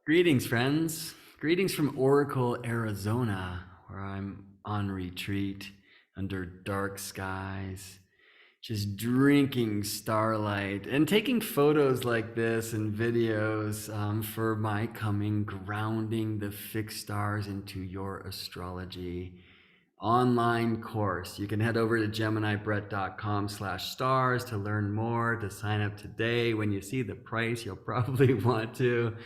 Greetings, friends. Greetings from Oracle, Arizona, where I'm on retreat under dark skies, just drinking starlight and taking photos like this and videos for my coming grounding the fixed stars into your astrology online course. You can head over to geminibrett.com/stars to learn more, to sign up today. When you see the price, you'll probably want to.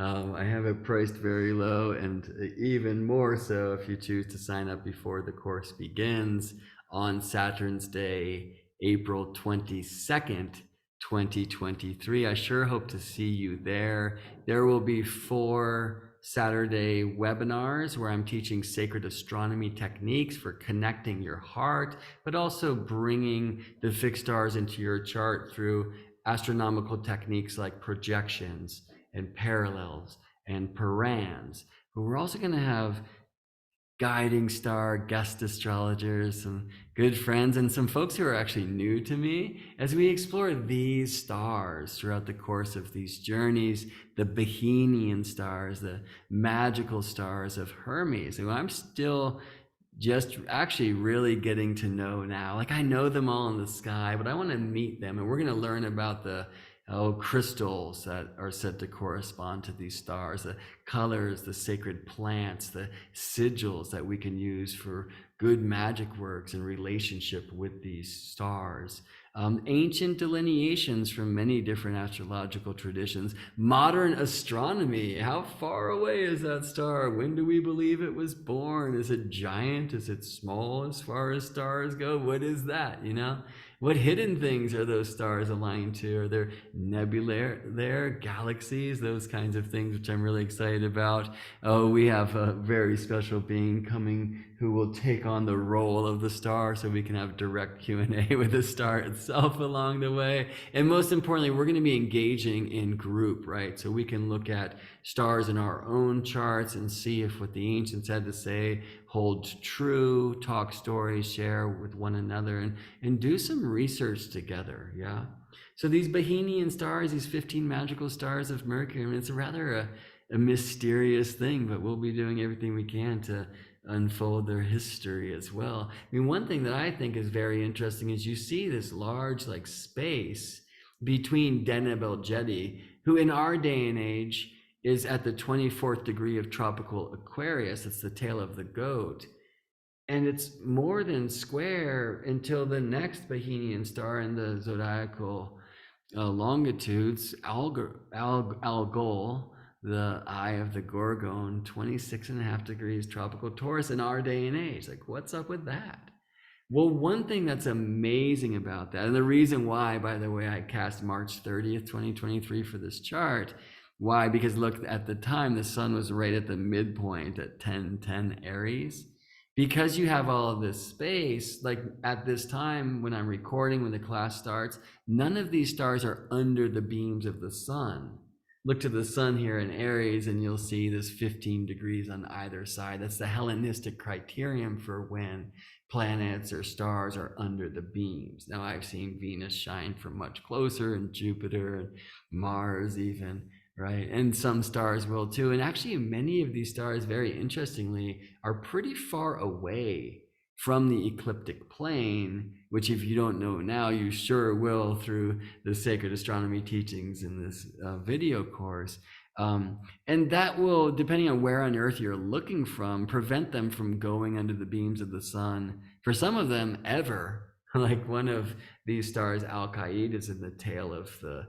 I have it priced very low, and even more so if you choose to sign up before the course begins on Saturn's Day, April 22nd, 2023. I sure hope to see you there. There will be 4 Saturday webinars where I'm teaching sacred astronomy techniques for connecting your heart, but also bringing the fixed stars into your chart through astronomical techniques like projections and parallels and params. But we're also going to have guiding star guest astrologers, some good friends, and some folks who are actually new to me as we explore these stars throughout the course of these journeys, the Bohemian stars, the magical stars of Hermes, who I'm still just actually really getting to know now. Like, I know them all in the sky, but I want to meet them, and we're going to learn about the crystals that are said to correspond to these stars, the colors, the sacred plants, the sigils that we can use for good magic works in relationship with these stars. Ancient delineations from many different astrological traditions, modern astronomy. How far away is that star? When do we believe it was born? Is it giant? Is it small as far as stars go? What is that, you know? What hidden things are those stars aligned to? Are there nebulae there, galaxies, those kinds of things, which I'm really excited about. Oh, we have a very special being coming who will take on the role of the star so we can have direct Q&A with the star itself along the way. And most importantly, we're going to be engaging in group, right? So we can look at stars in our own charts and see if what the ancients had to say holds true, talk stories, share with one another, and do some research together, yeah? So these Bohemian stars, these 15 magical stars of Mercury, I mean, it's rather a mysterious thing, but we'll be doing everything we can to unfold their history as well. I mean, one thing that I think is very interesting is you see this large like space between Deneb el-Jedi, who in our day and age is at the 24th degree of tropical Aquarius. It's the tail of the goat. And it's more than square until the next Bohemian star in the zodiacal longitudes, Algol, the eye of the Gorgon, 26.5 degrees tropical Taurus in our day and age. Like, what's up with that? Well, one thing that's amazing about that, and the reason why, by the way, I cast March 30th, 2023 for this chart, why? Because look, at the time, the sun was right at the midpoint at 10:10 Aries. Because you have all of this space, like at this time when I'm recording, when the class starts, none of these stars are under the beams of the sun. Look to the sun here in Aries and you'll see this 15 degrees on either side. That's the Hellenistic criterion for when planets or stars are under the beams. Now, I've seen Venus shine from much closer, and Jupiter and Mars even, right? And some stars will too. And actually, many of these stars, very interestingly, are pretty far away from the ecliptic plane, which if you don't know now, you sure will through the sacred astronomy teachings in this video course. And that will, depending on where on Earth you're looking from, prevent them from going under the beams of the sun. For some of them, ever. Like one of these stars, Al-Qaeda, is in the tail of the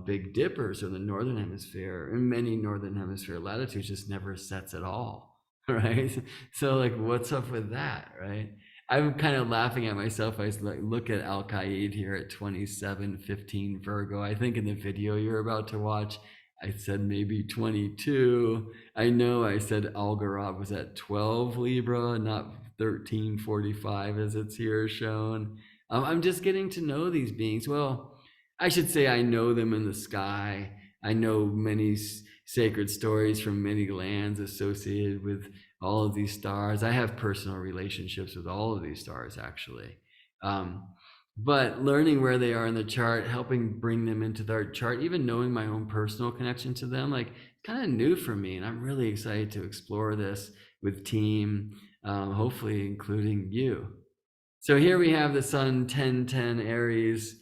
Big Dipper, so the northern hemisphere, and many northern hemisphere latitudes just never sets at all, right? So like, what's up with that, right? I'm kind of laughing at myself. I look at Al-Qaeda here at 27:15 Virgo. I think in the video you're about to watch, I said maybe 22. I know I said Algorab was at 12 Libra, not 13:45 as it's here shown. I'm just getting to know these beings. Well, I should say I know them in the sky. I know many sacred stories from many lands associated with all of these stars. I have personal relationships with all of these stars, actually. Um, But learning where they are in the chart, helping bring them into their chart, even knowing my own personal connection to them, like kind of new for me. And I'm really excited to explore this with team, hopefully including you. So here we have the Sun 1010 Aries,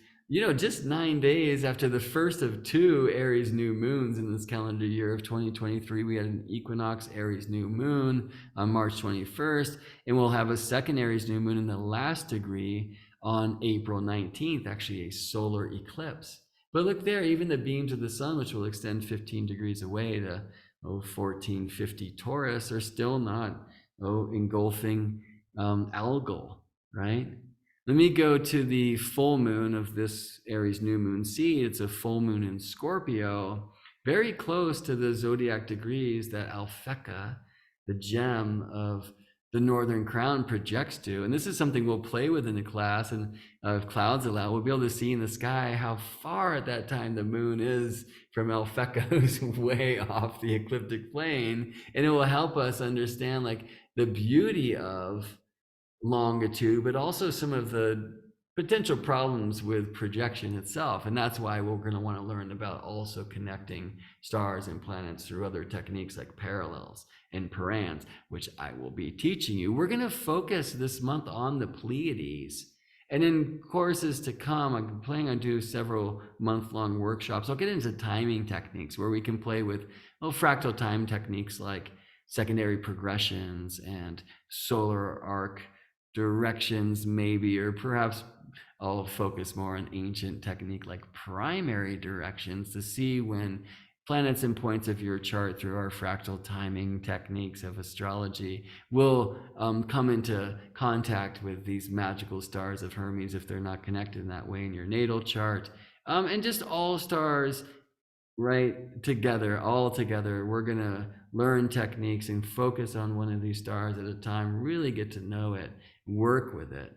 just 9 days after the first of two Aries new moons in this calendar year of 2023. We had an equinox Aries new moon on March 21st, and we'll have a second Aries new moon in the last degree on April 19th, actually a solar eclipse. But look there, even the beams of the sun, which will extend 15 degrees away to 1450 Taurus, are still not engulfing algal, right? Let me go to the full moon of this Aries new moon seed. It's a full moon in Scorpio, very close to the zodiac degrees that Alphecca, the gem of the Northern Crown, projects to. And this is something we'll play with in the class. And if clouds allow, we'll be able to see in the sky how far at that time the moon is from Alphecca, who's way off the ecliptic plane. And it will help us understand like the beauty of longitude, but also some of the potential problems with projection itself. And that's why we're going to want to learn about also connecting stars and planets through other techniques like parallels and parans, which I will be teaching you. We're going to focus this month on the Pleiades. And in courses to come, I'm planning on doing several month-long workshops. I'll get into timing techniques where we can play with fractal time techniques like secondary progressions and solar arc directions maybe, or perhaps I'll focus more on ancient technique like primary directions to see when planets and points of your chart through our fractal timing techniques of astrology will come into contact with these magical stars of Hermes if they're not connected in that way in your natal chart. And just all stars right together, all together. We're gonna learn techniques and focus on one of these stars at a time, really get to know it, work with it.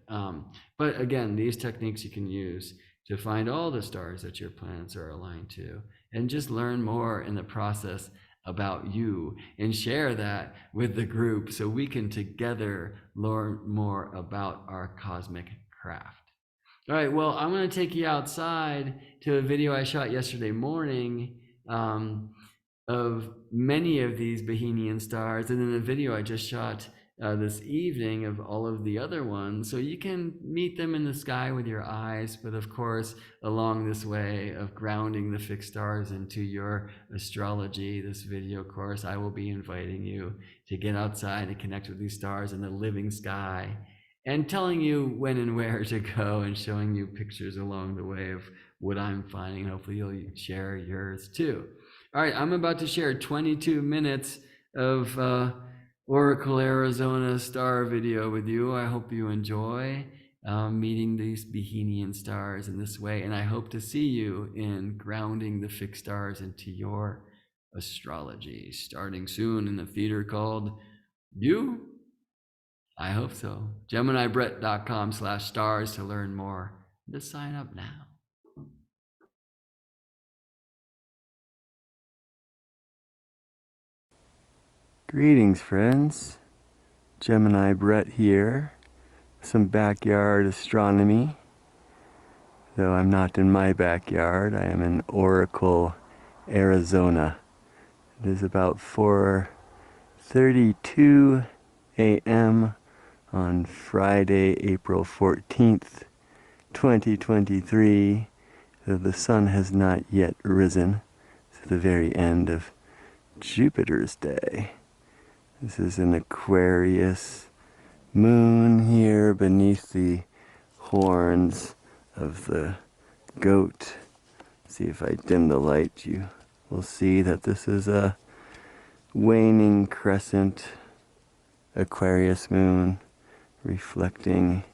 But again, these techniques you can use to find all the stars that your planets are aligned to and just learn more in the process about you and share that with the group so we can together learn more about our cosmic craft. All right, well, I'm going to take you outside to a video I shot yesterday morning of many of these Bohemian stars, and then a video I just shot this evening of all of the other ones. So you can meet them in the sky with your eyes, but of course, along this way of grounding the fixed stars into your astrology, this video course, I will be inviting you to get outside and connect with these stars in the living sky, and telling you when and where to go and showing you pictures along the way of what I'm finding. Hopefully you'll share yours too. All right, I'm about to share 22 minutes of Oracle Arizona star video with you. I hope you enjoy meeting these Bohemian stars in this way, and I hope to see you in grounding the fixed stars into your astrology, starting soon in a theater called You. I hope so. GeminiBrett.com/stars to learn more. Just sign up now. Greetings, friends. Gemini Brett here. Some backyard astronomy. Though I'm not in my backyard, I am in Oracle, Arizona. It is about 4:32 a.m. on Friday, April 14th, 2023. Though the sun has not yet risen. It's the very end of Jupiter's day. This is an Aquarius moon here beneath the horns of the goat. See if I dim the light, you will see that this is a waning crescent Aquarius moon reflecting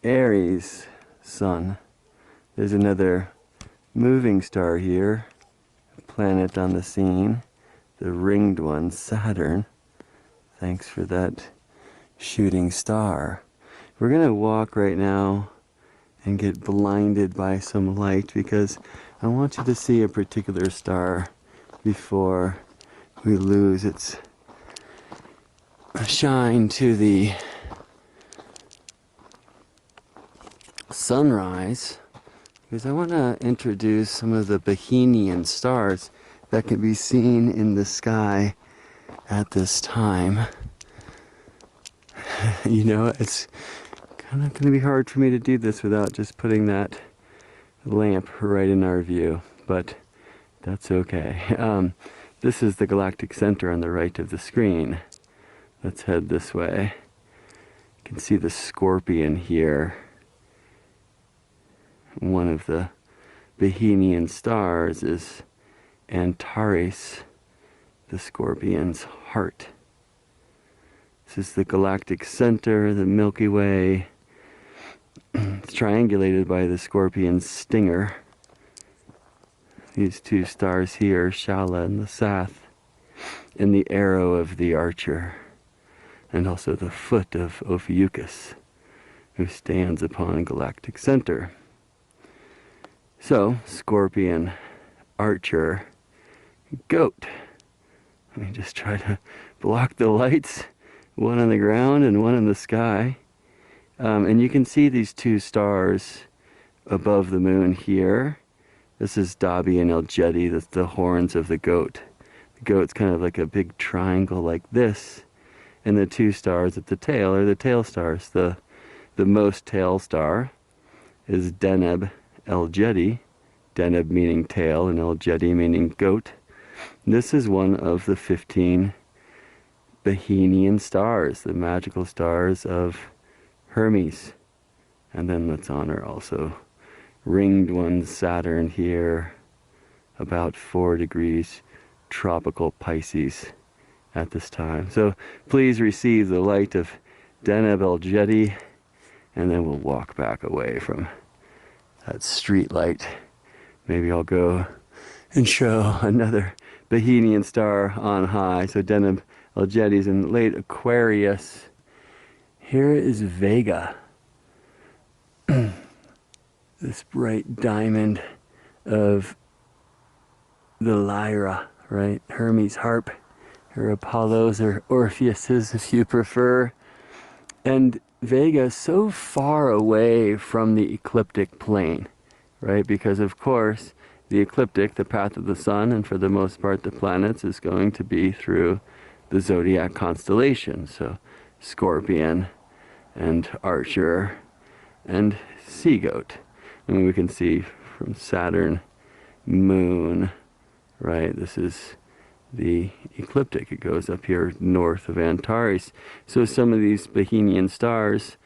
Aries sun. There's another moving star here, a planet on the scene, the ringed one, Saturn. Thanks for that shooting star. We're gonna walk right now and get blinded by some light because I want you to see a particular star before we lose its shine to the sunrise, because I want to introduce some of the Bohemian stars that can be seen in the sky at this time. You know, it's kind of going to be hard for me to do this without just putting that lamp right in our view, but that's okay. This is the galactic center on the right of the screen. Let's head this way. You can see the scorpion here. One of the Bohemian stars is Antares, the scorpion's heart. This is the galactic center, the Milky Way. It's triangulated by the scorpion's stinger. These two stars here, Shala and the Sath, and the arrow of the archer, and also the foot of Ophiuchus, who stands upon galactic center. So, scorpion, archer, goat. Let me just try to block the lights, one on the ground and one in the sky. And you can see these two stars above the moon here. This is Dabi and El Jedi, that's the horns of the goat. The goat's kind of like a big triangle like this, and the two stars at the tail are the tail stars. The most tail star is Deneb El Jedi, Deneb meaning tail and El Jedi meaning goat. This is one of the 15 Bohemian stars, the magical stars of Hermes. And then let's honor also ringed one Saturn here, about 4 degrees tropical Pisces at this time. So please receive the light of Deneb El Jedi, and then we'll walk back away from that street light. Maybe I'll go and show another Bohemian star on high. So Deneb El Jedi's in late Aquarius. Here is Vega. This bright diamond of the lyra, right? Hermes' harp, or Apollo's, or Orpheus's if you prefer. And Vega is so far away from the ecliptic plane, right? Because of course, the ecliptic, the path of the sun, and for the most part the planets, is going to be through the zodiac constellation. So Scorpion and Archer and Sea Goat. And we can see from Saturn, Moon, right? This is the ecliptic. It goes up here north of Antares. So some of these Bohemian stars,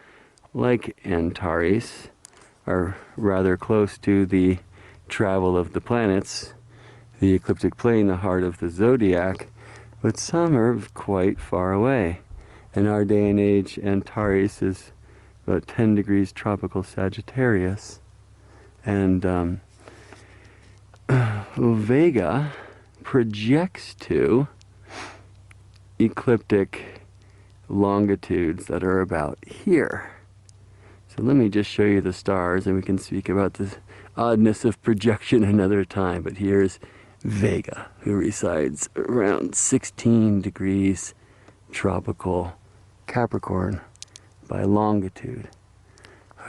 like Antares, are rather close to the travel of the planets, the ecliptic plane, the heart of the zodiac, but some are quite far away. In our day and age, Antares is about 10 degrees tropical Sagittarius. And Vega projects to ecliptic longitudes that are about here. So let me just show you the stars, and we can speak about the oddness of projection another time. But here's Vega, who resides around 16 degrees tropical Capricorn by longitude.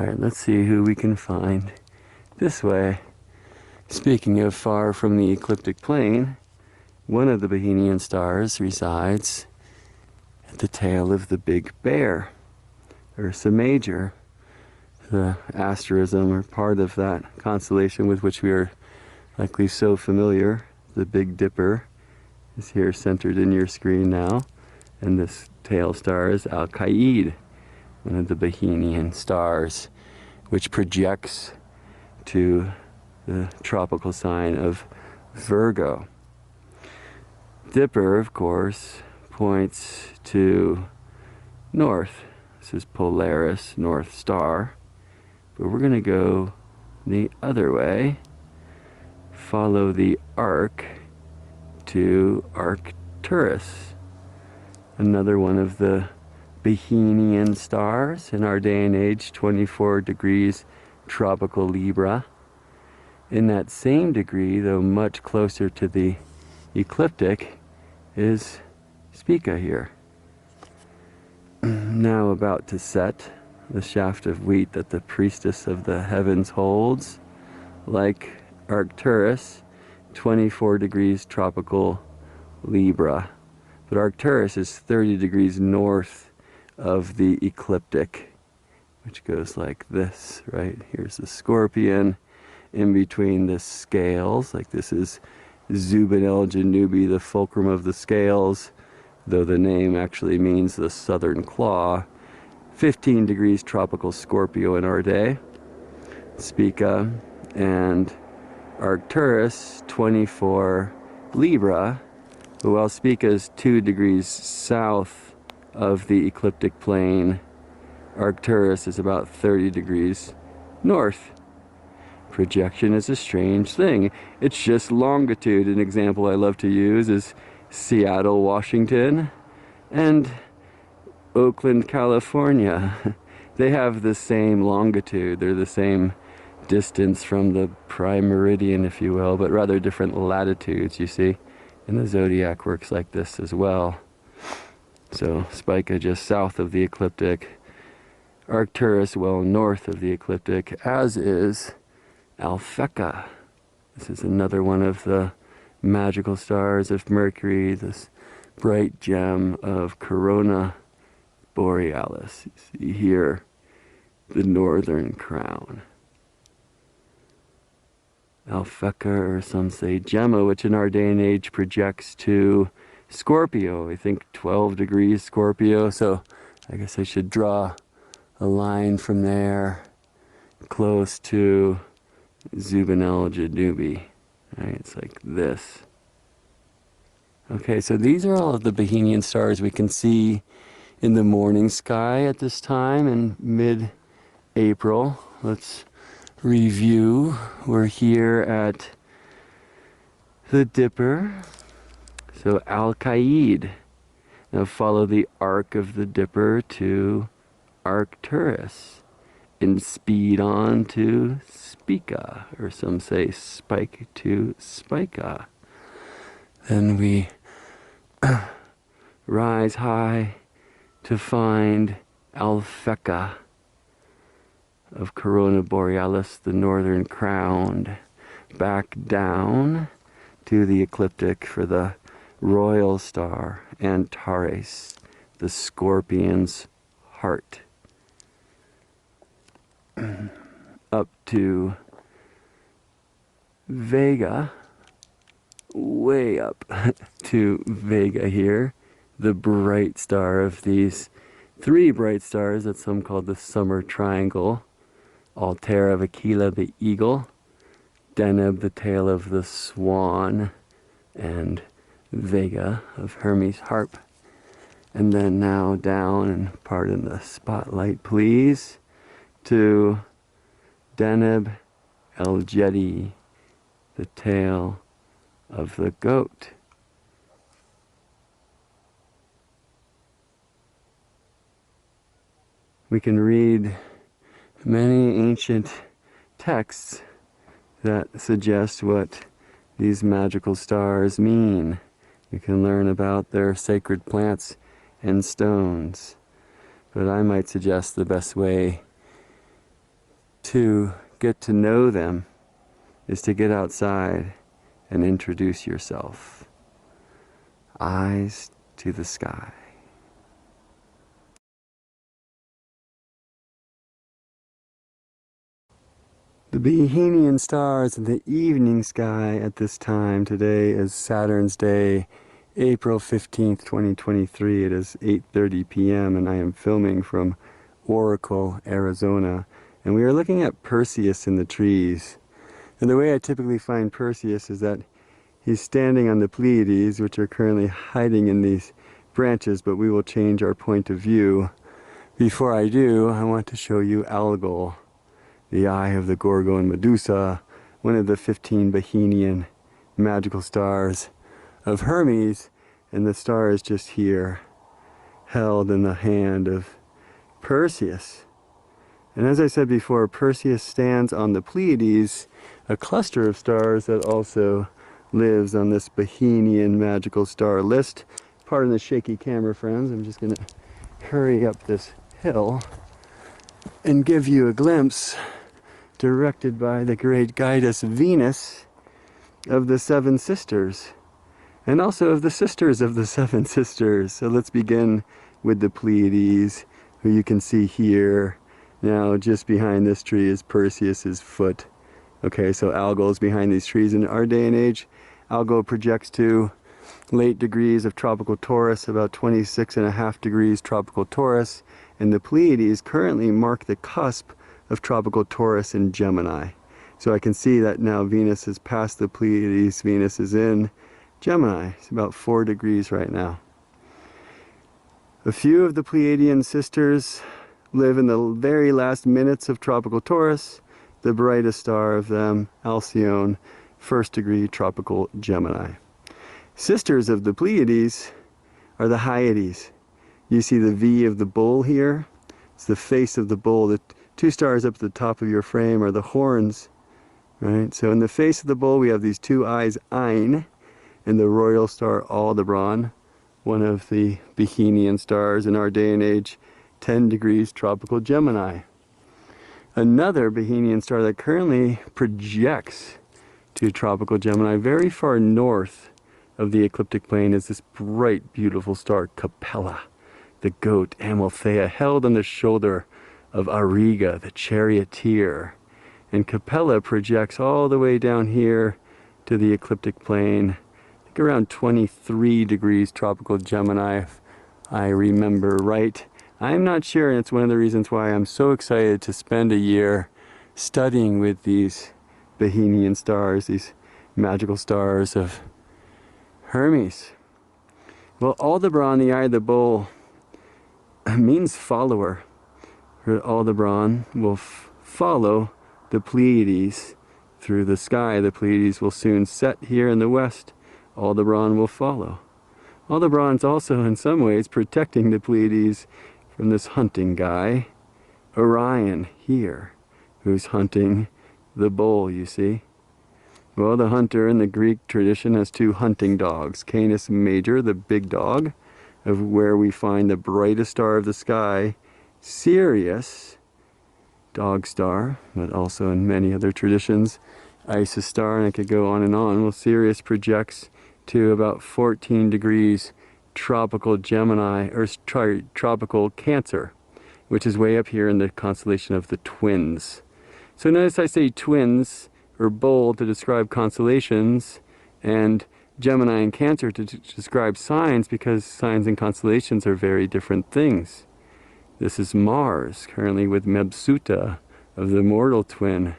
All right, let's see who we can find this way. Speaking of far from the ecliptic plane, one of the Bohemian stars resides at the tail of the Big Bear, Ursa Major, the asterism or part of that constellation with which we are likely so familiar. The Big Dipper is here centered in your screen now, and this tail star is Al-Qaid, one of the Bohemian stars, which projects to the tropical sign of Virgo. Dipper, of course, points to north. This is Polaris, North Star. But we're going to go the other way, follow the arc to Arcturus, another one of the Bohemian stars in our day and age, 24 degrees tropical Libra. In that same degree, though much closer to the ecliptic, is Spica here. Now about to set the shaft of wheat that the priestess of the heavens holds, like Arcturus, 24 degrees tropical Libra. But Arcturus is 30 degrees north of the ecliptic, which goes like this, right? Here's the scorpion in between the scales, like this is Zubin el Janubi, the fulcrum of the scales, though the name actually means the southern claw. 15 degrees tropical Scorpio in our day, Spica, and Arcturus 24 Libra, but while Spica is 2 degrees south of the ecliptic plane, Arcturus is about 30 degrees north. Projection is a strange thing. It's just longitude. An example I love to use is Seattle, Washington, and Oakland, California. They have the same longitude. They're the same distance from the prime meridian, if you will, but rather different latitudes, you see. And the zodiac works like this as well. So Spica just south of the ecliptic, Arcturus well north of the ecliptic, as is Alphecca. This is another one of the magical stars of Mercury, this bright gem of Corona Borealis. You see here the northern crown. Alphecca, or some say Gemma, which in our day and age projects to Scorpio. I think 12 degrees Scorpio, so I guess I should draw a line from there close to Zubin el Janubi. Right, it's like this. Okay, so these are all of the Bohemian stars we can see in the morning sky at this time in mid-April. Let's review. We're here at the Dipper. So Al-Qaid. Now follow the arc of the Dipper to Arcturus and speed on to Spica, or some say spike to Spica. Then we rise high to find Alphecca of Corona Borealis, the northern crown, back down to the ecliptic for the royal star Antares, the scorpion's heart, up to Vega, way up to Vega here, the bright star of these three bright stars that some call the summer triangle. Altair of Aquila, the eagle, Deneb, the tail of the swan, and Vega of Hermes' harp. And then now down, and pardon the spotlight please, to Deneb el Jedi, the tail of the goat. We can read many ancient texts that suggest what these magical stars mean. You can learn about their sacred plants and stones. But I might suggest the best way to get to know them is to get outside and introduce yourself. Eyes to the sky. The Bohemian stars in the evening sky at this time today is Saturn's Day, April 15th, 2023. It is 8:30 p.m. and I am filming from Oracle, Arizona. And we are looking at Perseus in the trees. And the way I typically find Perseus is that he's standing on the Pleiades, which are currently hiding in these branches, but we will change our point of view. Before I do, I want to show you Algol, the eye of the Gorgon Medusa, one of the 15 Bohemian magical stars of Hermes, and the star is just here, held in the hand of Perseus. And as I said before, Perseus stands on the Pleiades, a cluster of stars that also lives on this Bohemian magical star list. Pardon the shaky camera, friends. I'm just going to hurry up this hill and give you a glimpse, directed by the great goddess Venus, of the seven sisters, and also of the sisters of the seven sisters. So let's begin with the Pleiades, who you can see here. Now, just behind this tree is Perseus's foot. Okay, so Algol is behind these trees. In our day and age, Algol projects to late degrees of tropical Taurus, about 26.5 degrees tropical Taurus, and the Pleiades currently mark the cusp of tropical Taurus in Gemini. So I can see that now Venus is past the Pleiades. Venus is in Gemini. It's about 4 degrees right now. A few of the Pleiadian sisters live in the very last minutes of tropical Taurus. The brightest star of them, Alcyone, 1st degree tropical Gemini. Sisters of the Pleiades are the Hyades. You see the V of the bull here? It's the face of the bull. The 2 stars up at the top of your frame are the horns, right? So in the face of the bull we have these 2 eyes, Ein, and the royal star Aldebaran, one of the Bohemian stars in our day and age, 10 degrees tropical Gemini. Another Bohemian star that currently projects to tropical Gemini very far north of the ecliptic plane is this bright, beautiful star, Capella, the goat Amalthea, held on the shoulder of Auriga, the charioteer. And Capella projects all the way down here to the ecliptic plane, I think around 23 degrees tropical Gemini, if I remember right. I'm not sure, and it's one of the reasons why I'm so excited to spend a year studying with these Bohemian stars, these magical stars of Hermes. Well, Aldebaran, the eye of the bull, means follower. Aldebaran will follow the Pleiades through the sky. The Pleiades will soon set here in the west. Aldebaran will follow. Aldebaran's also in some ways protecting the Pleiades from this hunting guy, Orion, here, who's hunting the bull, you see. Well, the hunter in the Greek tradition has 2 hunting dogs. Canis Major, the big dog, of where we find the brightest star of the sky, Sirius, dog star, but also in many other traditions, Isis star, and I could go on and on. Well, Sirius projects to about 14 degrees tropical Gemini, or tropical Cancer, which is way up here in the constellation of the Twins. So notice I say twins, or bull, to describe constellations, and Gemini and Cancer to describe signs, because signs and constellations are very different things. This is Mars, currently with Mebsuta of the mortal twin,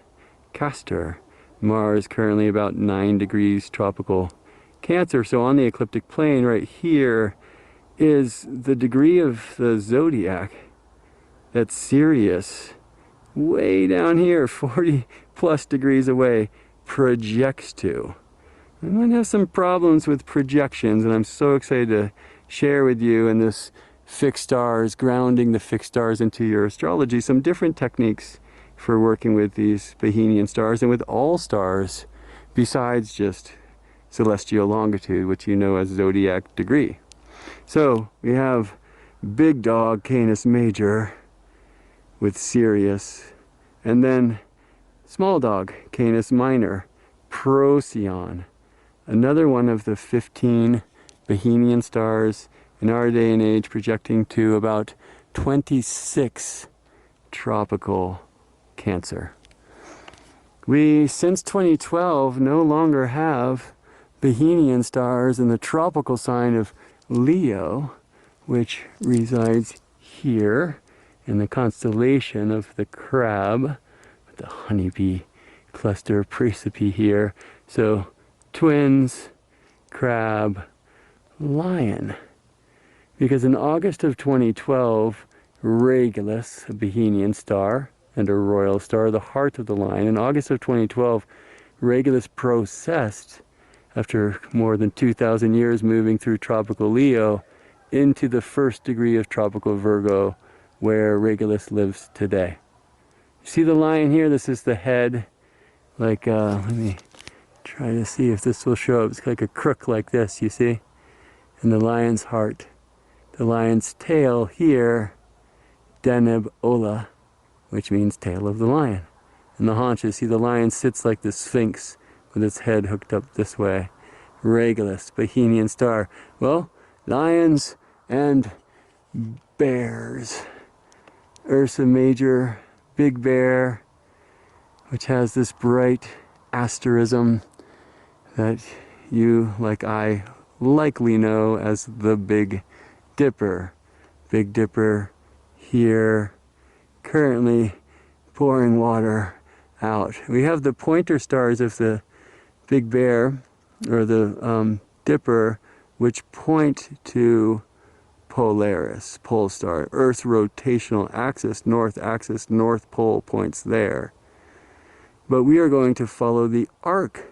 Castor. Mars currently about 9 degrees tropical Cancer. So on the ecliptic plane right here is the degree of the zodiac that Sirius, way down here, 40 plus degrees away, projects to. I might have some problems with projections, and I'm so excited to share with you in this fixed stars, grounding the fixed stars into your astrology, some different techniques for working with these Bohemian stars and with all stars besides just celestial longitude, which you know as zodiac degree. So we have big dog Canis Major with Sirius, and then small dog Canis Minor, Procyon, another one of the 15 Bohemian stars in our day and age, projecting to about 26 tropical Cancer. We, since 2012, no longer have Bohemian stars in the tropical sign of Leo, which resides here in the constellation of the Crab, with the honeybee cluster Praesepe here. So Twins, Crab, Lion. Because in August of 2012, Regulus, a Bohemian star and a royal star, the heart of the Lion, in August of 2012, Regulus processed, after more than 2,000 years moving through tropical Leo, into the 1st degree of tropical Virgo, where Regulus lives today. You see the lion here? This is the head. Like, let me try to see if this will show up. It's like a crook like this, you see? And the lion's heart. The lion's tail here, Deneb Ola, which means tail of the lion. And the haunches, see the lion sits like the sphinx with its head hooked up this way. Regulus, Bohemian star. Well, lions and bears. Ursa Major, Big Bear, which has this bright asterism that you, like I, likely know as the Big Dipper. Big Dipper here, currently pouring water out. We have the pointer stars of the Big Bear, or the Dipper, which point to Polaris, pole star, Earth's rotational axis, North Pole points there. But we are going to follow the arc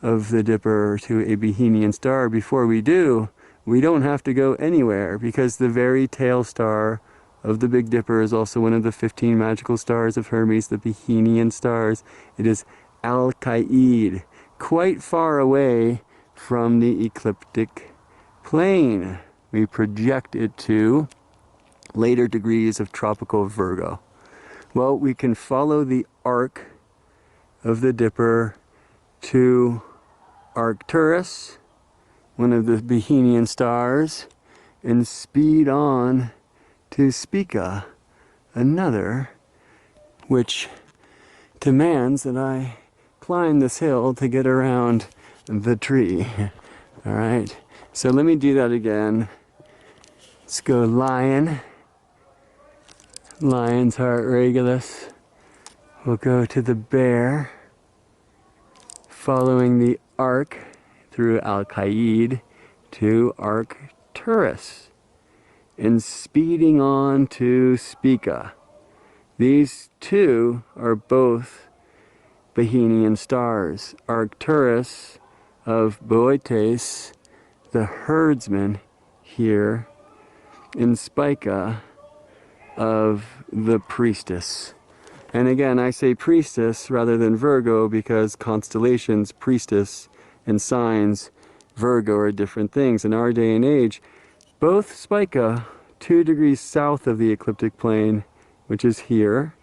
of the Dipper to a Bohemian star. Before we do, we don't have to go anywhere, because the very tail star of the Big Dipper is also one of the 15 magical stars of Hermes, the Bohemian stars. It is Alkaid, quite far away from the ecliptic plane. We project it to later degrees of tropical Virgo. Well, we can follow the arc of the Dipper to Arcturus, one of the Bohemian stars, and speed on to Spica, another, which demands that I climb this hill to get around the tree. All right, so let me do that again. Let's go lion, lion's heart Regulus. We'll go to the bear, following the arc through Alkaid to Arcturus, and speeding on to Spica. These two are both Bohemian stars. Arcturus of Boetes, the herdsman here, and Spica of the priestess. And again, I say priestess rather than Virgo because constellations, priestess, and signs, Virgo, are different things. In our day and age, both Spica, 2 degrees south of the ecliptic plane, which is here,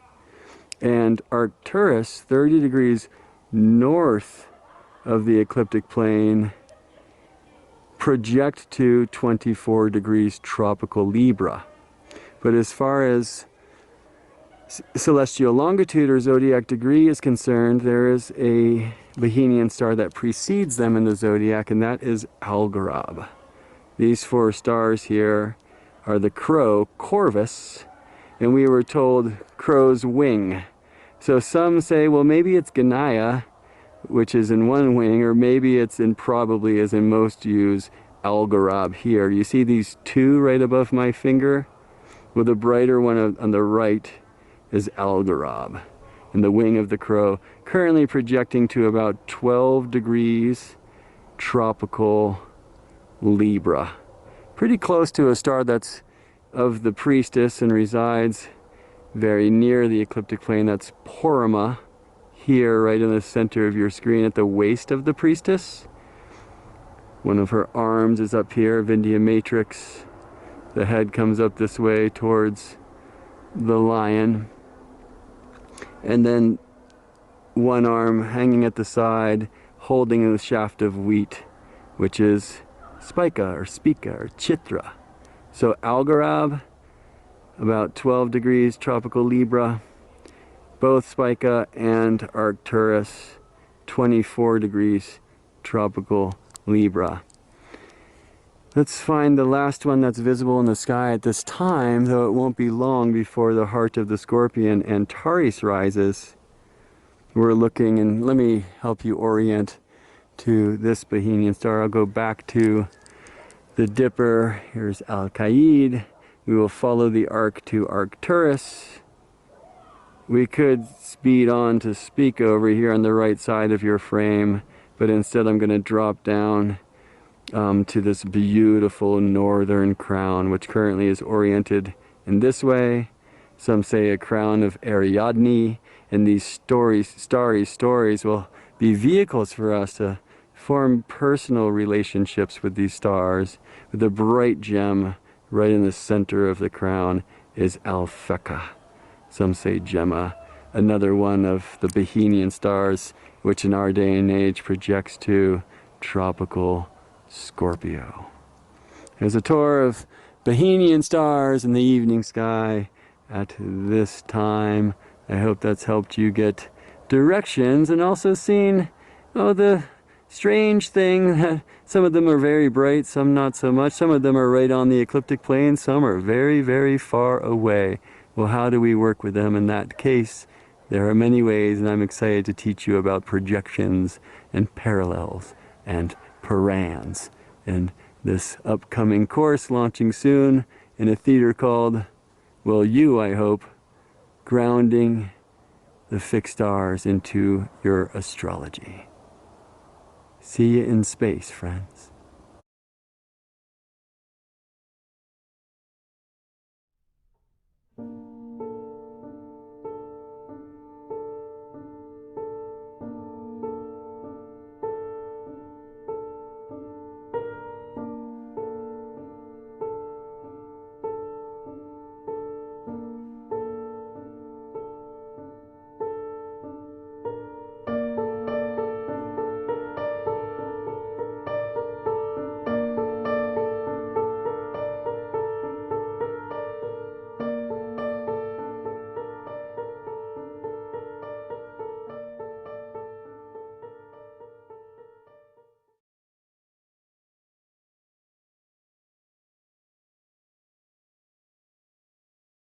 and Arcturus, 30 degrees north of the ecliptic plane, project to 24 degrees tropical Libra. But as far as celestial longitude or zodiac degree is concerned, there is a Bohemian star that precedes them in the zodiac, and that is Algorab. These 4 stars here are the crow, Corvus, and we were told crow's wing. So some say, well, maybe it's Gaia, which is in one wing, or maybe it's in, probably as in most use, Algorab here. You see these 2 right above my finger? Well, the brighter one on the right is Algorab, and the wing of the crow, currently projecting to about 12 degrees tropical Libra. Pretty close to a star that's of the priestess and resides very near the ecliptic plane. That's Porrima, here right in the center of your screen at the waist of the priestess. One of her arms is up here, Vindia matrix. The head comes up this way towards the lion. And then one arm hanging at the side, holding the shaft of wheat, which is Spica or Spica or Chitra. So Algorab, about 12 degrees tropical Libra. Both Spica and Arcturus, 24 degrees tropical Libra. Let's find the last one that's visible in the sky at this time, though it won't be long before the heart of the Scorpion, Antares, rises. We're looking, and let me help you orient to this Bohemian star. I'll go back to the Dipper. Here's Alkaid. We will follow the arc to Arcturus. We could speed on to Spica over here on the right side of your frame, but instead I'm going to drop down to this beautiful northern crown, which currently is oriented in this way. Some say a crown of Ariadne, and these starry stories will be vehicles for us to form personal relationships with these stars. With the bright gem right in the center of the crown is Alphecca, some say Gemma, another one of the Bohemian stars, which in our day and age projects to tropical Scorpio. There's a tour of Bohemian stars in the evening sky at this time. I hope that's helped you get directions and also seen, the strange thing that some of them are very bright, some not so much. Some of them are right on the ecliptic plane, some are very, very far away. Well, how do we work with them in that case? There are many ways, and I'm excited to teach you about projections and parallels and parans in this upcoming course launching soon in a theater called, well, I hope, Grounding the Fixed Stars into Your Astrology. See you in space, friends.